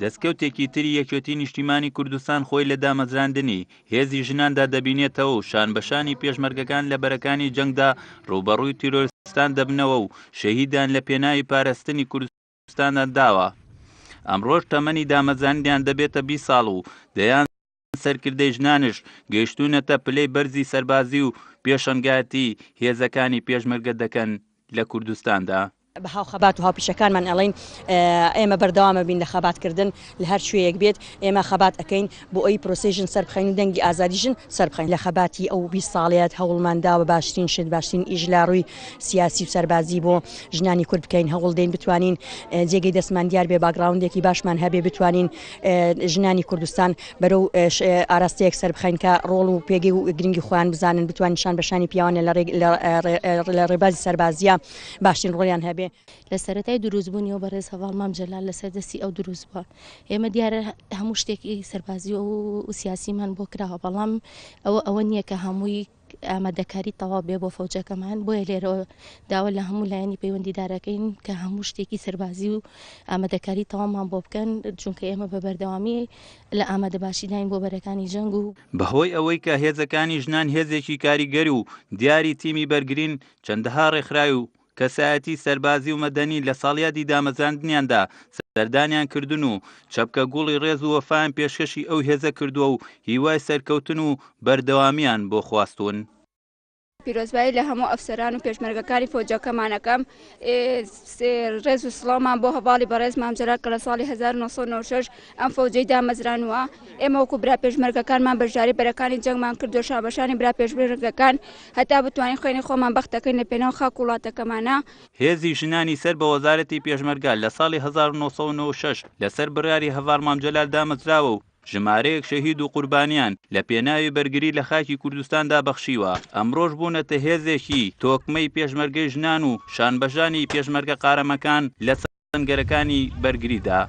دەستکەوتێکی تری یەکێتی نیشتیمانی کوردستان خۆی لە دامەزراندنی هێزی ژناندا دەبینێتەوە و شانبەشانی پێشمەرگەکان لە بەرەکانی جەنگدا ڕوبەڕووی تیرۆریستان دەبنەوە و شەهیدان لە پێناوی پاراستنی کوردستاندا داوە. ئەمڕۆژ تەمەنی دامەزراندنیان دەبێتە 20 ساڵ و دەیان سەرکردەی ژنانش گەیشتوونەتە پلەی بەرزی سەربازی و پێشەنگاتی هێزەکانی پێشمەرگە دەکەن لە کوردستاندا. بە هاوخەبات و هاوپیشەکانمان ئەڵێن ئێمە بەردەوامە بین لە خەباتکردن لە هەر شوێیەک بێت ئێمە خەبات ئەەکەین بۆ ئەوی پرۆسێژن سەربخەین و دەنگی ئازادیژن سەربخەین لە خەباتی ئەو 20 ساڵیات هەوڵماندا بە باشترین شت باشترین ئیژ لا ڕووی سیاسی و سەربازی بۆ ژنانی کورد بکەین هەوڵ دەین بتوانین جێگەی دەستمان دیار بێ باگراوندێکی باشمان هەبێ بتوانین ژنانی کوردستان بەرەو ئاراستەیەک سەربخەین کە ڕۆڵ و پێگەی و گرنگی خۆیان بزانن بتوانین شان بەشانی پیاوانە لە ڕێبازی سەربازیە باشترین ڕۆڵیان هەبێ. لە سەرەتای دروستبوونیەوە بەڕێز هەواڵ مام جەلال لەسەر دەستی ئەو دروست بووە. ئێمە دیارە هەموو شتێکی سەربازی و سیاسیمان بۆ کراوە، بەڵام ئەوە نییە کە هەمووی ئامادەکاری تەواو بێ بۆ فەوجەکەمان، بۆیە لێرەوە داوا لە هەموو لایەنی پەیوەندیدارەکەین کە هەموو شتێکی سەربازی و ئامادەکاری تەواومان بۆ بکەن، چونکە ئێمە بە بەردەوامی لە ئامادە باشی داین بۆ بەرەکانی جەنگ و بەهۆی ئەوەی کە هێزەکانی ژنان هێزێکی کاریگەری و دیاری تیمی بەرگرین چەندەها ڕێکخراوی و کەسایەتی سەربازی و مەدەنی لە ساڵیادی دامەزراندنیاندا سەردانیان کردن و چەپکە گوڵی ڕێز و وەفایان پێشکەشی ئەو هێزە کردووە و هیوای سەرکەوتن و بەردەوامیان بۆ خواستون. پیرۆزبایی لە هەموو ئەفسەران و پێشمەرگەکانی فۆجەکەمانەکەم ڕێز و سڵاومان بۆ هەواڵی بەڕێز مام جەلال کە لە ساڵی 1996 ئەم فەوجەی دامەزرانووە. ئێمە وەکو برا پێشمەرگەکانمان بەشداری بەرەکانی جەنگمان کردو شابەشانی برا پێشمەرگەکان هەتا بتوانین خوێنی خۆمان بەختەکەین لە پێناو خاک وڵاتەکەمانە. هێزی ژنانی سەر بە وەزارەتی پێشمەرگە لە ساڵی 1996 لەسەر بڕیاری هەڤار مام جەلال دامەزراوە و ژمارەیەک شەهید و قوربانیان لە پێناوی بەرگری لە خاکی کوردستاندا بەخشیوە. ئەمڕۆژ بوونەتە هێزێکی تۆکمەی پێشمەرگەی ژنان و شانبەشانی پێشمەرگە قارەمەکان لە سەنگەرەکانی بەرگریدا.